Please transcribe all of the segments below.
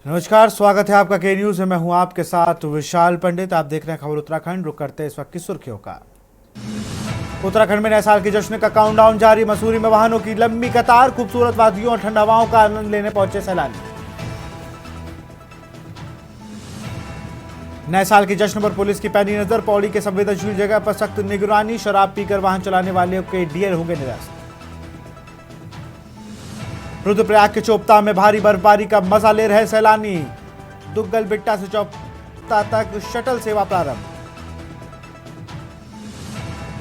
नमस्कार, स्वागत है आपका के न्यूज में। मैं हूं आपके साथ विशाल पंडित। आप देख रहे हैं खबर उत्तराखंड। रुक करते हैं इस वक्त की सुर्खियों का। उत्तराखंड में नए साल के जश्न का काउंटडाउन जारी। मसूरी में वाहनों की लंबी कतार। खूबसूरत वादियों और ठंड हवाओं का आनंद लेने पहुंचे सैलानी। नए साल के जश्न पर पुलिस की पैनी नजर। पौड़ी के संवेदनशील जगह पर सख्त निगरानी। शराब पीकर वाहन चलाने वाले के डीएल होंगे निरस्त। रुद्रप्रयाग के चोपता में भारी बर्फबारी का मजा ले रहे सैलानी। दुग्गल बिट्टा से चोपता तक शटल सेवा प्रारंभ।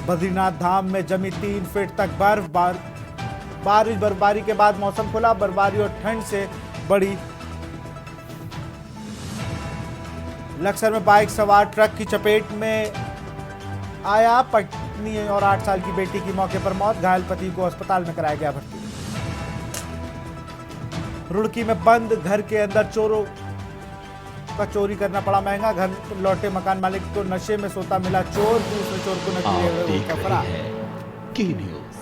बद्रीनाथ धाम में जमी 3 फीट तक बारिश। बर्फबारी के बाद मौसम खुला। बर्फबारी और ठंड से बड़ी। लक्सर में बाइक सवार ट्रक की चपेट में आया। पत्नी और 8 साल की बेटी की मौके पर मौत। घायल पति को अस्पताल में कराया गया भर्ती। रुड़की में बंद घर के अंदर चोरों का चोरी करना पड़ा महंगा। घर लौटे मकान मालिक को नशे में सोता मिला चोर। दूसरे चोर को आप नकली देख रहे हैं के न्यूज,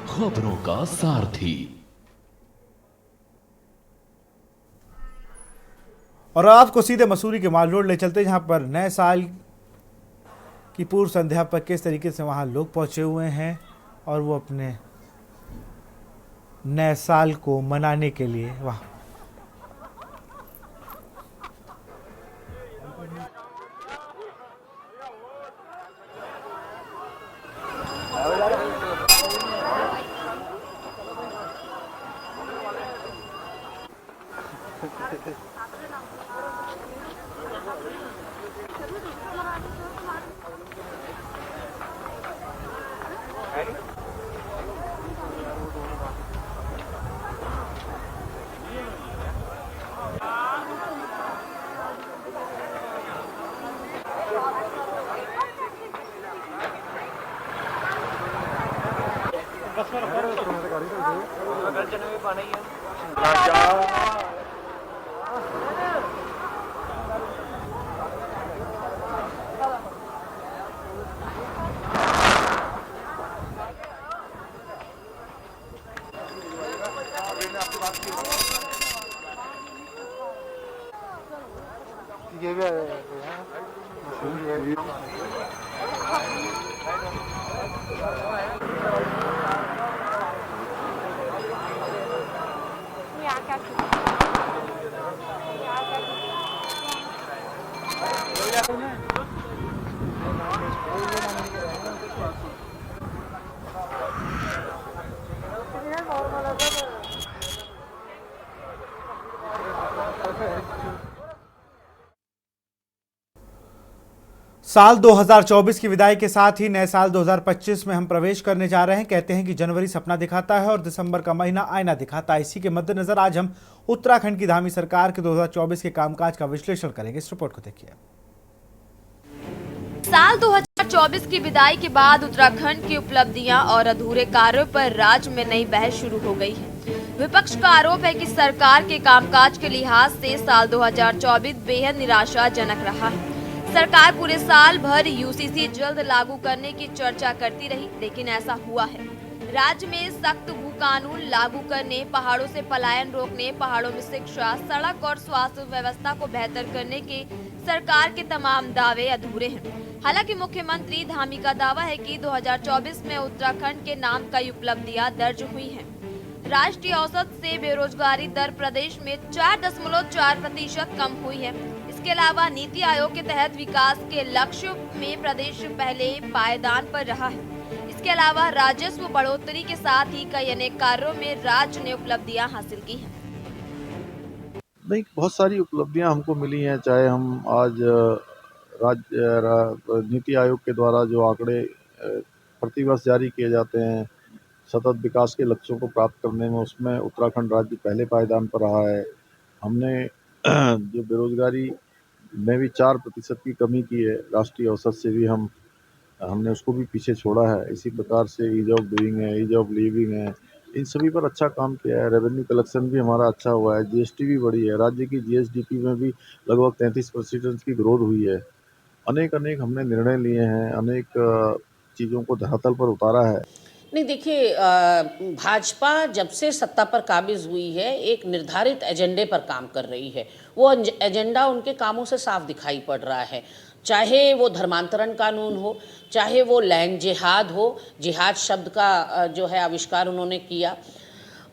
खबरों का सारथी। और आपको सीधे मसूरी के माल रोड ले चलते, जहां पर नए साल की पूर्व संध्या पर किस तरीके से वहां लोग पहुंचे हुए हैं और वो अपने नए साल को मनाने के लिए वाह। ये भी साल 2024 की विदाई के साथ ही नए साल 2025 में हम प्रवेश करने जा रहे हैं। कहते हैं कि जनवरी सपना दिखाता है और दिसंबर का महीना आईना दिखाता है। इसी के मद्देनजर आज हम उत्तराखंड की धामी सरकार के 2024 के कामकाज का विश्लेषण करेंगे। इस रिपोर्ट को देखिए। साल 2024 की विदाई के बाद उत्तराखंड की उपलब्धियां और अधूरे कार्यों पर राज्य में नई बहस शुरू हो गई है। विपक्ष का आरोप है कि सरकार के कामकाज के लिहाज से साल 2024 बेहद निराशाजनक रहा है। सरकार पूरे साल भर यूसीसी जल्द लागू करने की चर्चा करती रही, लेकिन ऐसा हुआ है। राज्य में सख्त भू कानून लागू करने, पहाड़ों से पलायन रोकने, पहाड़ों में शिक्षा, सड़क और स्वास्थ्य व्यवस्था को बेहतर करने के सरकार के तमाम दावे अधूरे हैं। हालांकि मुख्यमंत्री धामी का दावा है कि 2024 में उत्तराखंड के नाम कई उपलब्धियां दर्ज हुई हैं। राष्ट्रीय औसत से बेरोजगारी दर प्रदेश में 4.4% कम हुई है। इसके अलावा नीति आयोग के तहत विकास के लक्ष्य में प्रदेश पहले पायदान पर रहा है। इसके अलावा राजस्व बढ़ोतरी के साथ ही कई अनेक कार्यों में राज्य ने उपलब्धियां हासिल की हैं। नहीं, बहुत सारी उपलब्धियां हमको मिली हैं। चाहे हम आज नीति आयोग के द्वारा जो आंकड़े प्रतिवर्ष जारी किए जाते हैं सतत विकास के लक्ष्यों को प्राप्त करने में, उसमें उत्तराखंड राज्य पहले पायदान पर रहा है। हमने जो बेरोजगारी में भी 4% की कमी की है, राष्ट्रीय औसत से भी हमने उसको भी पीछे छोड़ा है। इसी प्रकार से ईज ऑफ डूइंग है, ईज ऑफ लिविंग है, इन सभी पर अच्छा काम किया है। रेवेन्यू कलेक्शन भी हमारा अच्छा हुआ है, जीएसटी भी बढ़ी है, राज्य की जीएसडीपी में भी लगभग 33% की ग्रोथ हुई है। अनेक हमने निर्णय लिए हैं, अनेक चीज़ों को धरातल पर उतारा है। नहीं देखिए, भाजपा जब से सत्ता पर काबिज हुई है एक निर्धारित एजेंडे पर काम कर रही है। वो एजेंडा उनके कामों से साफ दिखाई पड़ रहा है, चाहे वो धर्मांतरण कानून हो, चाहे वो लैंड जिहाद हो, जिहाद शब्द का जो है आविष्कार उन्होंने किया,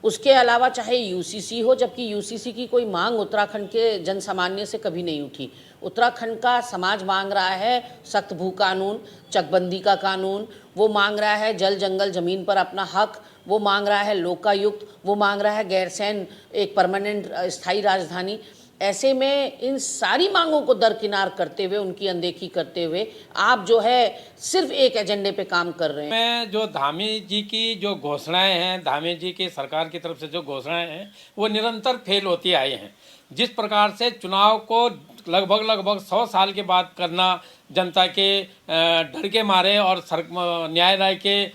उसके अलावा चाहे यूसीसी हो, जबकि यूसीसी की कोई मांग उत्तराखंड के जनसामान्य से कभी नहीं उठी। उत्तराखंड का समाज मांग रहा है सख्त भू कानून, चकबंदी का कानून, वो मांग रहा है जल जंगल ज़मीन पर अपना हक, वो मांग रहा है लोकायुक्त, वो मांग रहा है गैरसैंण एक परमानेंट स्थायी राजधानी। ऐसे में इन सारी मांगों को दरकिनार करते हुए, उनकी अनदेखी करते हुए आप जो है सिर्फ एक एजेंडे पे काम कर रहे हैं। मैं जो धामी जी की जो घोषणाएं हैं, धामी जी की सरकार की तरफ से जो घोषणाएं हैं वो निरंतर फेल होती आई हैं। जिस प्रकार से चुनाव को लगभग 100 साल के बाद करना, जनता के डर के मारे और न्यायालय के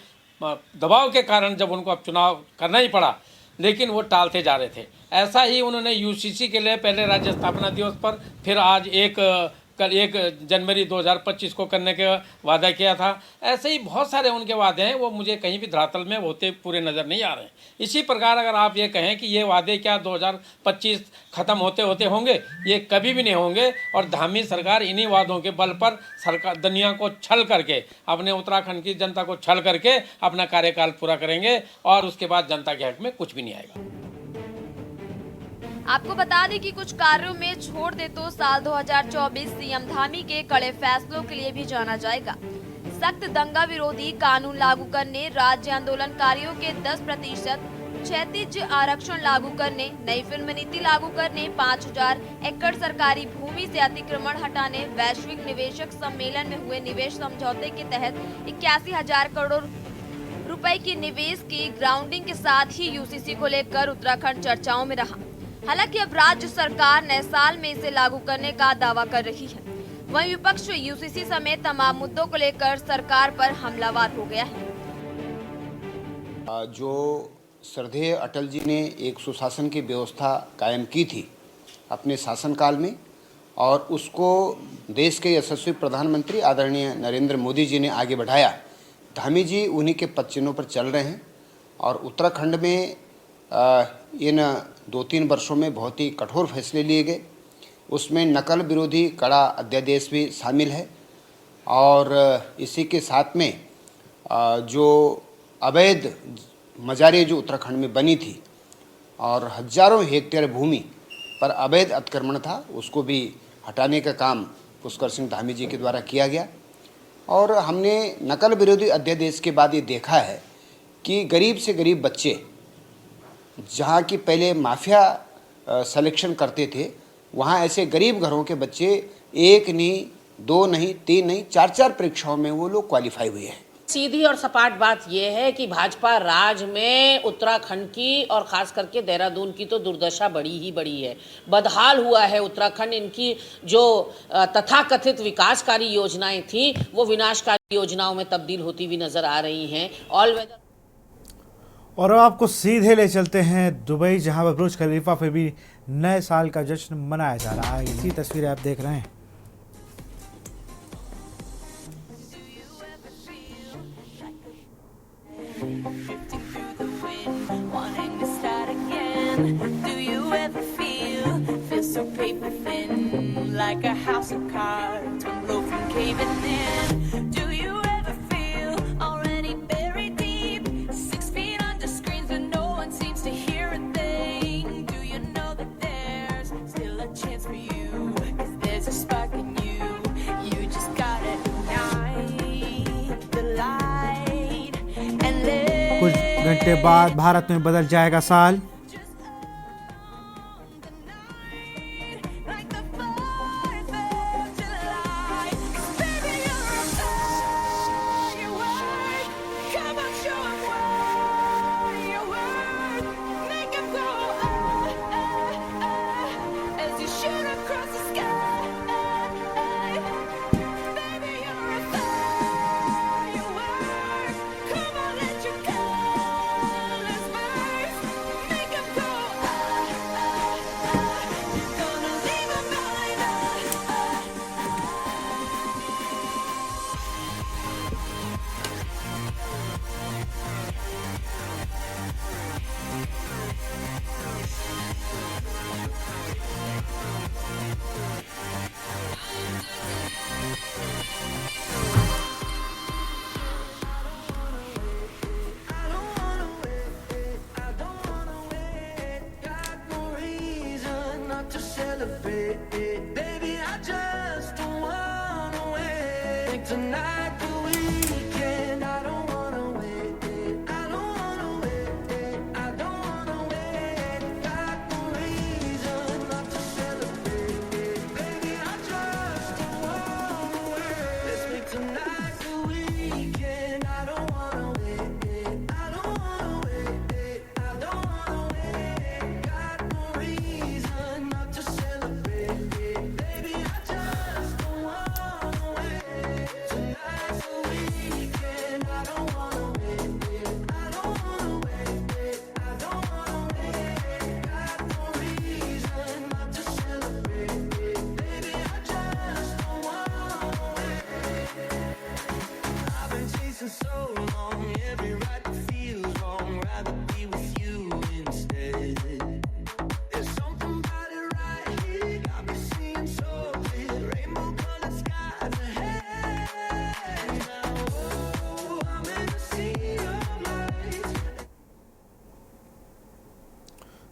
दबाव के कारण जब उनको अब चुनाव करना ही पड़ा, लेकिन वो टालते जा रहे थे। ऐसा ही उन्होंने यूसीसी के लिए पहले राज्य स्थापना दिवस पर, फिर आज 1 जनवरी 2025 को करने का वादा किया था। ऐसे ही बहुत सारे उनके वादे हैं, वो मुझे कहीं भी धरातल में होते पूरे नज़र नहीं आ रहे हैं। इसी प्रकार अगर आप ये कहें कि ये वादे क्या 2025 ख़त्म होते होते होंगे, ये कभी भी नहीं होंगे। और धामी सरकार इन्हीं वादों के बल पर सरकार दुनिया को छल करके, अपने उत्तराखंड की जनता को छल करके अपना कार्यकाल पूरा करेंगे और उसके बाद जनता के हक में कुछ भी नहीं आएगा। आपको बता दें कि कुछ कार्यों में छोड़ दे तो साल 2024 सीएम धामी के कड़े फैसलों के लिए भी जाना जाएगा। सख्त दंगा विरोधी कानून लागू करने, राज्य आंदोलनकारियों के 10% क्षैतिज आरक्षण लागू करने, नई फिल्म नीति लागू करने, 5000 एकड़ सरकारी भूमि से अतिक्रमण हटाने, वैश्विक निवेशक सम्मेलन में हुए निवेश समझौते के तहत 81,000 करोड़ रुपए की निवेश की ग्राउंडिंग के साथ ही यूसीसी को लेकर उत्तराखंड चर्चाओं में रहा। हालांकि अब राज्य सरकार नए साल में इसे लागू करने का दावा कर रही है। वहीं विपक्ष यूसीसी समेत तमाम मुद्दों को लेकर सरकार पर हमलावर हो गया है। जो श्रद्धेय अटल जी ने एक सुशासन की व्यवस्था कायम की थी अपने शासनकाल में, और उसको देश के यशस्वी प्रधानमंत्री आदरणीय नरेंद्र मोदी जी ने आगे बढ़ाया। धामी जी उन्हीं के पद चिन्हों पर चल रहे हैं और उत्तराखंड में इन 2-3 वर्षों में बहुत ही कठोर फैसले लिए गए। उसमें नकल विरोधी कड़ा अध्यादेश भी शामिल है और इसी के साथ में जो अवैध मजारें जो उत्तराखंड में बनी थी और हजारों हेक्टेयर भूमि पर अवैध अतिक्रमण था, उसको भी हटाने का काम पुष्कर सिंह धामी जी के द्वारा किया गया। और हमने नकल विरोधी अध्यादेश के बाद ये देखा है कि गरीब से गरीब बच्चे, जहाँ की पहले माफिया सिलेक्शन करते थे, वहाँ ऐसे गरीब घरों के बच्चे 1 नहीं, 2 नहीं, 3 नहीं, 4 परीक्षाओं में वो लोग क्वालिफाई हुए हैं। सीधी और सपाट बात यह है कि भाजपा राज में उत्तराखंड की और खास करके देहरादून की तो दुर्दशा बड़ी ही बड़ी है। बदहाल हुआ है उत्तराखंड। इनकी जो तथाकथित विकासकारी योजनाएं थी वो विनाशकारी योजनाओं में तब्दील होती हुई नजर आ रही हैं। All weather. और अब आपको सीधे ले चलते हैं दुबई, जहां पर बुर्ज खलीफा पे भी नए साल का जश्न मनाया जा रहा है। इसी तस्वीरें आप देख रहे हैं। कुछ घंटे बाद भारत में बदल जाएगा साल।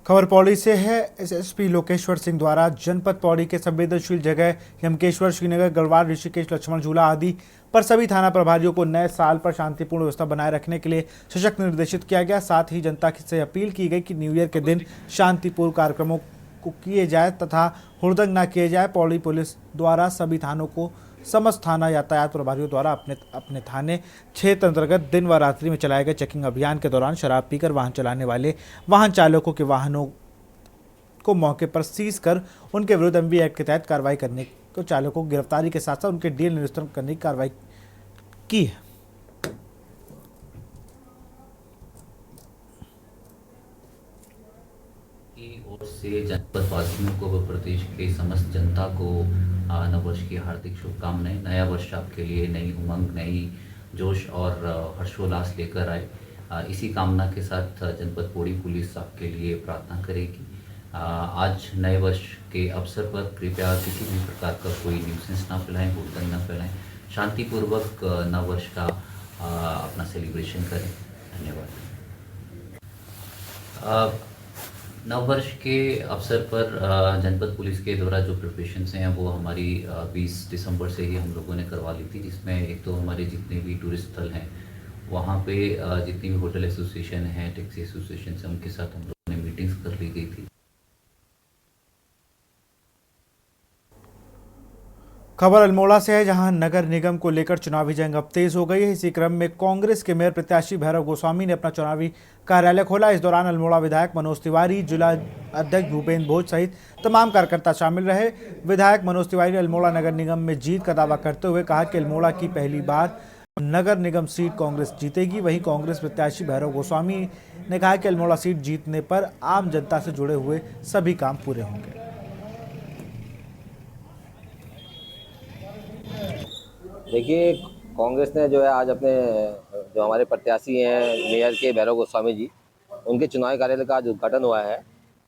खबर पौड़ी से है। एसएसपी लोकेश्वर सिंह द्वारा जनपद पौड़ी के संवेदनशील जगह यमकेश्वर, श्रीनगर, गढ़वाल, ऋषिकेश, लक्ष्मण झूला आदि पर सभी थाना प्रभारियों को नए साल पर शांतिपूर्ण व्यवस्था बनाए रखने के लिए सशक्त निर्देशित किया गया। साथ ही जनता से अपील की गई कि न्यू ईयर के दिन शांतिपूर्ण कार्यक्रमों को किए जाए तथा हुड़दंग न किए जाए। पौड़ी पुलिस द्वारा सभी थानों को समस्त थाना यातायात प्रभारियों द्वारा अपने थाने क्षेत्र अंतर्गत दिन व रात्रि में चलाए गए चेकिंग अभियान के दौरान शराब पीकर वाहन चलाने वाले वाहन चालकों के वाहनों को मौके पर सीज कर उनके विरुद्ध एमवी एक्ट के तहत कार्रवाई करने को चालकों को गिरफ्तारी के साथ साथ उनके डीएल निरस्त करने की कार्रवाई की है। की ओर से जनपद वासियों को व प्रदेश के समस्त जनता को नववर्ष की हार्दिक शुभकामनाएं। नया वर्ष आपके लिए नई उमंग, नई जोश और हर्षोल्लास लेकर आए। इसी कामना के साथ जनपद पौड़ी पुलिस आपके लिए प्रार्थना करेगी। आज नए वर्ष के अवसर पर कृपया किसी भी प्रकार का कोई न्यूसेंस ना फैलाएं, हुड़दंग ना फैलाएं, शांतिपूर्वक नव वर्ष का अपना सेलिब्रेशन करें। धन्यवाद। नववर्ष के अवसर पर जनपद पुलिस के द्वारा जो प्रिपरेशंस हैं वो हमारी 20 दिसंबर से ही हम लोगों ने करवा ली थी, जिसमें एक तो हमारे जितने भी टूरिस्ट स्थल हैं वहाँ पे जितनी भी होटल एसोसिएशन हैं, टैक्सी एसोसिएशन हैं, उनके साथ हम लोगों ने मीटिंग्स कर ली गई थी। खबर अल्मोड़ा से है, जहां नगर निगम को लेकर चुनावी जंग अब तेज हो गई है। इसी क्रम में कांग्रेस के मेयर प्रत्याशी भैरव गोस्वामी ने अपना चुनावी कार्यालय खोला। इस दौरान अल्मोड़ा विधायक मनोज तिवारी, जिला अध्यक्ष भूपेंद्र भोज सहित तमाम कार्यकर्ता शामिल रहे। विधायक मनोज तिवारी ने अल्मोड़ा नगर निगम में जीत का दावा करते हुए कहा कि अल्मोड़ा की पहली बार नगर निगम सीट कांग्रेस जीतेगी। वहीं कांग्रेस प्रत्याशी भैरव गोस्वामी ने कहा कि अल्मोड़ा सीट जीतने पर आम जनता से जुड़े हुए सभी काम पूरे होंगे। देखिए, कांग्रेस ने जो है आज अपने जो हमारे प्रत्याशी हैं मेयर के भैरव गोस्वामी जी, उनके चुनावी कार्यालय का आज उद्घाटन हुआ है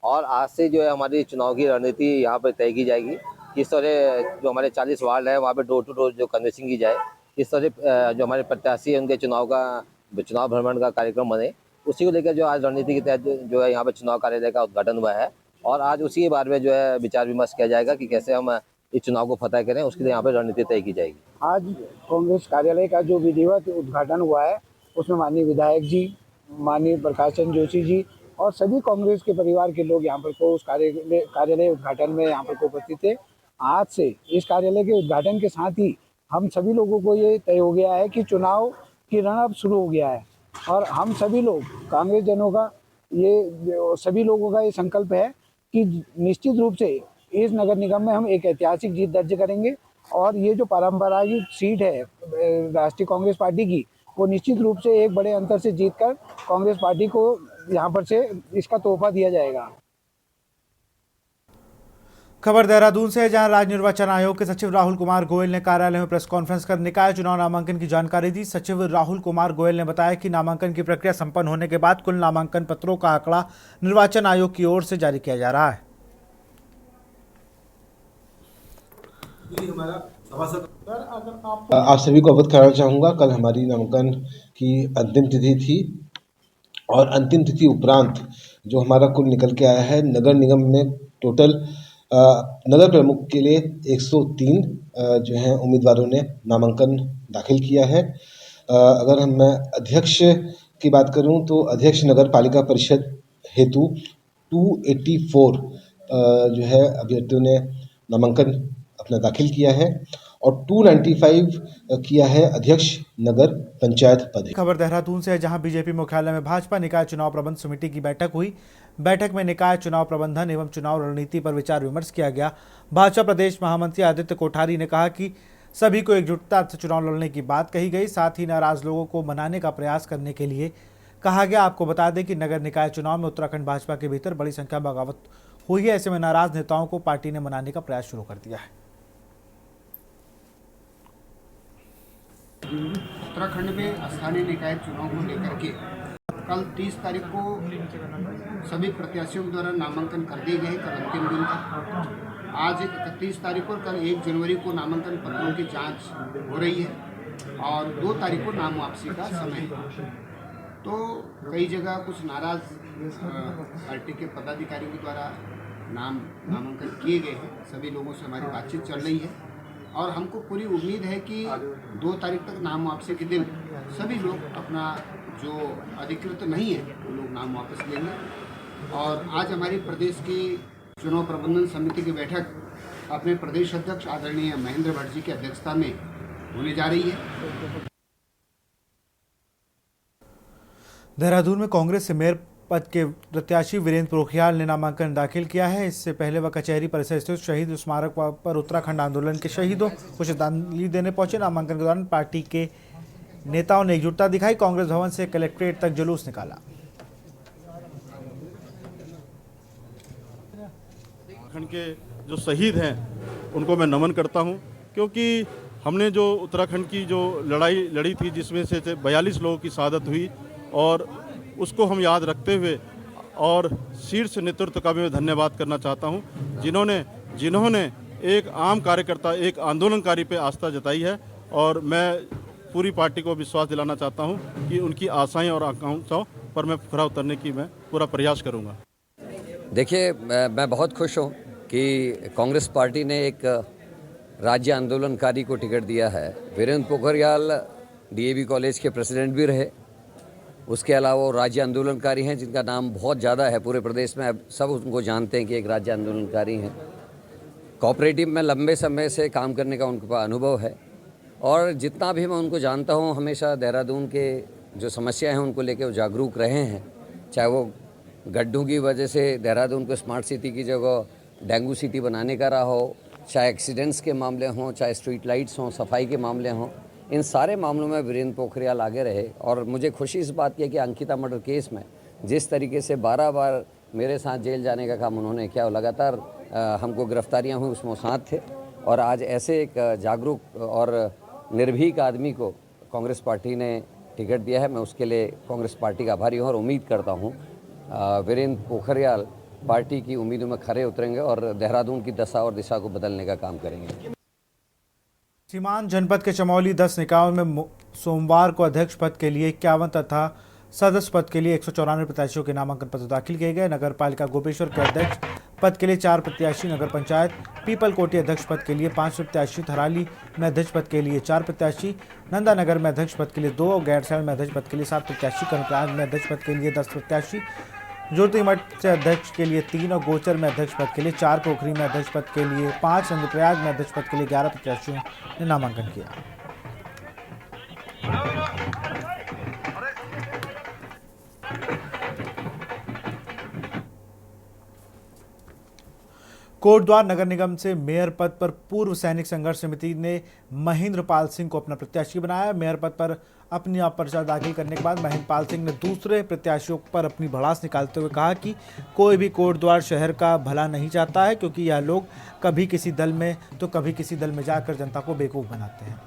और आज से जो है हमारी चुनाव की रणनीति यहाँ पर तय की जाएगी। किस तरह जो हमारे 40 वार्ड है वहाँ पे डोर टू डोर जो कन्वेंसिंग की जाए, किस तरह जो हमारे प्रत्याशी है उनके चुनाव भ्रमण का कार्यक्रम बने, उसी को लेकर जो आज रणनीति के तहत जो है यहाँ पर चुनाव कार्यालय का उद्घाटन हुआ है और आज उसी के बारे में जो है विचार विमर्श किया जाएगा कि कैसे हम इस चुनाव को फतह करें, उसके लिए यहाँ पर रणनीति तय की जाएगी। आज कांग्रेस कार्यालय का जो विधिवत उद्घाटन हुआ है उसमें माननीय विधायक जी, माननीय प्रकाश चंद्र जोशी जी और सभी कांग्रेस के परिवार के लोग यहाँ पर को उस कार्यालय उद्घाटन में यहाँ पर उपस्थित थे। आज से इस कार्यालय के उद्घाटन के साथ ही हम सभी लोगों को ये तय हो गया है कि चुनाव की रण अब शुरू हो गया है और हम सभी लोग कांग्रेस जनों का सभी लोगों का ये संकल्प है कि निश्चित रूप से इस नगर निगम में हम एक ऐतिहासिक जीत दर्ज करेंगे और ये जो परंपरागत सीट है राष्ट्रीय कांग्रेस पार्टी की, वो निश्चित रूप से एक बड़े अंतर से जीतकर कांग्रेस पार्टी को यहाँ पर से इसका तोहफा दिया जाएगा। खबर देहरादून से है, जहां राज्य निर्वाचन आयोग के सचिव राहुल कुमार गोयल ने कार्यालय में प्रेस कॉन्फ्रेंस कर निकाय चुनाव नामांकन की जानकारी दी। सचिव राहुल कुमार गोयल ने बताया कि नामांकन की प्रक्रिया संपन्न होने के बाद कुल नामांकन पत्रों का आंकड़ा निर्वाचन आयोग की ओर से जारी किया जा रहा है। आप सभी को अवगत कराना चाहूँगा, कल हमारी नामांकन की अंतिम तिथि थी और अंतिम तिथि उपरांत जो हमारा कुल निकल के आया है, नगर निगम में टोटल नगर प्रमुख के लिए 103 जो हैं उम्मीदवारों ने नामांकन दाखिल किया है। अगर मैं अध्यक्ष की बात करूं तो अध्यक्ष नगर पालिका परिषद हेतु 284 जो है अभ्यर्थियों ने नामांकन अपना दाखिल किया है और 295 किया है अध्यक्ष नगर पंचायत पद। खबर देहरादून से है, जहां बीजेपी मुख्यालय में भाजपा निकाय चुनाव प्रबंध समिति की बैठक हुई। बैठक में निकाय चुनाव प्रबंधन एवं चुनाव रणनीति पर विचार विमर्श किया गया। भाजपा प्रदेश महामंत्री आदित्य कोठारी ने कहा कि सभी को एकजुटता से चुनाव लड़ने की बात कही गई। साथ ही नाराज लोगों को मनाने का प्रयास करने के लिए कहा गया। आपको बता दें कि नगर निकाय चुनाव में उत्तराखंड भाजपा के भीतर बड़ी संख्या में बगावत हुई है। ऐसे में नाराज नेताओं को पार्टी ने मनाने का प्रयास शुरू कर दिया है। उत्तराखंड में स्थानीय निकाय चुनाव को लेकर के कल 30 तारीख को सभी प्रत्याशियों द्वारा नामांकन कर दिए गए। कल अंतिम दिन था। आज 31 तारीख और कल 1 जनवरी को नामांकन पत्रों की जांच हो रही है और 2 तारीख को नाम वापसी का समय है। तो कई जगह कुछ नाराज पार्टी के पदाधिकारियों के द्वारा नामांकन किए गए हैं। सभी लोगों से हमारी बातचीत चल रही है और हमको पूरी उम्मीद है कि 2 तारीख तक नाम वापसी के दिन सभी लोग अपना जो अधिकृत नहीं है वो लोग नाम वापस लेंगे। और आज हमारी प्रदेश की चुनाव प्रबंधन समिति की बैठक अपने प्रदेश अध्यक्ष आदरणीय महेंद्र भट्ट जी की अध्यक्षता में होने जा रही है। देहरादून में कांग्रेस से मेयर पद के प्रत्याशी वीरेंद्र पोखरियाल ने नामांकन दाखिल किया है। इससे पहले वह कचहरी परिसर स्थित शहीद स्मारक पर उत्तराखंड आंदोलन के शहीदों को श्रद्धांजलि देने पहुंचे। नामांकन के दौरान पार्टी के नेताओं ने एकजुटता दिखाई। कांग्रेस भवन से कलेक्ट्रेट तक जुलूस निकाला। उत्तराखंड के जो शहीद हैं उनको मैं नमन करता हूं, क्योंकि हमने जो उत्तराखंड की जो लड़ाई लड़ी थी जिसमें से 42 लोगों की शहादत हुई और उसको हम याद रखते हुए और शीर्ष नेतृत्व का भी मैं धन्यवाद करना चाहता हूं, जिन्होंने एक आम कार्यकर्ता, एक आंदोलनकारी पे आस्था जताई है। और मैं पूरी पार्टी को विश्वास दिलाना चाहता हूं कि उनकी आशाएं और आकांक्षाओं पर मैं खरा उतरने की मैं पूरा प्रयास करूंगा। देखिए, मैं बहुत खुश हूं कि कांग्रेस पार्टी ने एक राज्य आंदोलनकारी को टिकट दिया है। वीरेंद्र पोखरियाल डीएवी कॉलेज के प्रेसिडेंट भी रहे। उसके अलावा वो राज्य आंदोलनकारी हैं जिनका नाम बहुत ज़्यादा है पूरे प्रदेश में। अब सब उनको जानते हैं कि एक राज्य आंदोलनकारी हैं। कोऑपरेटिव में लंबे समय से काम करने का उनके पास अनुभव है और जितना भी मैं उनको जानता हूँ हमेशा देहरादून के जो समस्याएं हैं उनको लेकर वो जागरूक रहे हैं। चाहे वो गड्ढों की वजह से देहरादून को स्मार्ट सिटी की जगह डेंगू सिटी बनाने का रहा हो, चाहे एक्सीडेंट्स के मामले हों, चाहे स्ट्रीट लाइट्स हों, सफाई के मामले हों, इन सारे मामलों में वीरेंद्र पोखरियाल आगे रहे। और मुझे खुशी इस बात की है कि अंकिता मर्डर केस में जिस तरीके से 12 बार मेरे साथ जेल जाने का काम उन्होंने किया, लगातार हमको गिरफ्तारियां हुई, उसमें साथ थे। और आज ऐसे एक जागरूक और निर्भीक आदमी को कांग्रेस पार्टी ने टिकट दिया है। मैं उसके लिए कांग्रेस पार्टी का आभारी हूँ और उम्मीद करता हूँ वीरेंद्र पोखरियाल पार्टी की उम्मीदों में खरे उतरेंगे और देहरादून की दशा और दिशा को बदलने का काम करेंगे। सीमांत जनपद के चमौली 10 निकायों में सोमवार को अध्यक्ष पद के लिए 51 तथा सदस्य पद के लिए 194 प्रत्याशियों के नामांकन पत्र दाखिल किए गए। नगर पालिका गोपेश्वर के अध्यक्ष पद के लिए 4 प्रत्याशी, नगर पंचायत पीपल कोटी अध्यक्ष पद के लिए 5 प्रत्याशी, थराली में अध्यक्ष पद के लिए 4 प्रत्याशी, नंदानगर में अध्यक्ष पद के लिए 2, गैरसैंण में अध्यक्ष पद के लिए 7 प्रत्याशी, कर्मराज में अध्यक्ष पद के लिए 10 प्रत्याशी, ज्योतिमठ से अध्यक्ष के लिए 3 और गोचर में अध्यक्ष पद के लिए 4, पोखरी में अध्यक्ष पद के लिए 5, रुद्रप्रयाग में अध्यक्ष पद के लिए 11 प्रत्याशियों ने नामांकन किया। कोटद्वार नगर निगम से मेयर पद पर पूर्व सैनिक संघर्ष समिति ने महेंद्र पाल सिंह को अपना प्रत्याशी बनाया। मेयर पद पर अपनी आप पर्चा दाखिल करने के बाद महेंद्र पाल सिंह ने दूसरे प्रत्याशियों पर अपनी भड़ास निकालते हुए कहा कि कोई भी कोटद्वार शहर का भला नहीं चाहता है, क्योंकि यह लोग कभी किसी दल में तो कभी किसी दल में जाकर जनता को बेवकूफ बनाते हैं।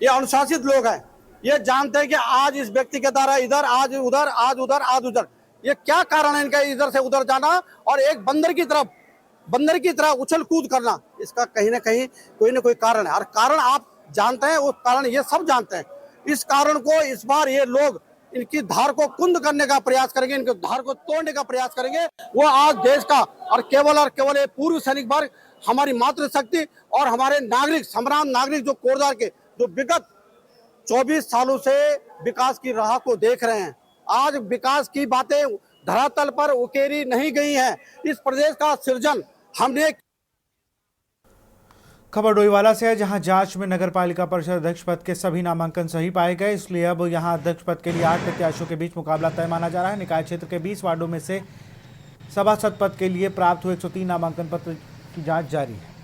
ये अनुशासित लोग हैं, ये जानते हैं कि आज इस व्यक्ति के द्वारा इधर, आज उधर, आज उधर, आज उधर। ये क्या कारण है इनका इधर से उधर जाना और एक बंदर की तरह उछल कूद करना? इसका कहीं ना कहीं कोई ना कोई कारण है और कारण आप जानते हैं, वो कारण ये सब जानते हैं। इस कारण को इस बार ये लोग इनकी धार को कुंद करने का प्रयास करेंगे, इनकी धार को तोड़ने का प्रयास करेंगे। वो आज देश का और केवल ये पूर्व सैनिक वर्ग, हमारी मातृशक्ति और हमारे नागरिक, संग्राम नागरिक जो कोरदार के जो विगत 24 सालों से विकास की राह को देख रहे हैं, आज विकास की बातें धरातल पर उकेरी नहीं गई हैं। इस प्रदेश का सृजन हमने। खबर डोईवाला से है, जहां जांच में नगर पालिका परिषद अध्यक्ष पद के सभी नामांकन सही पाए गए, इसलिए अब यहां अध्यक्ष पद के लिए 8 प्रत्याशियों के बीच मुकाबला तय माना जा रहा है। निकाय क्षेत्र के 20 वार्डों में से सभासद पद के लिए प्राप्त हुए 103 नामांकन पत्र की जांच जारी है।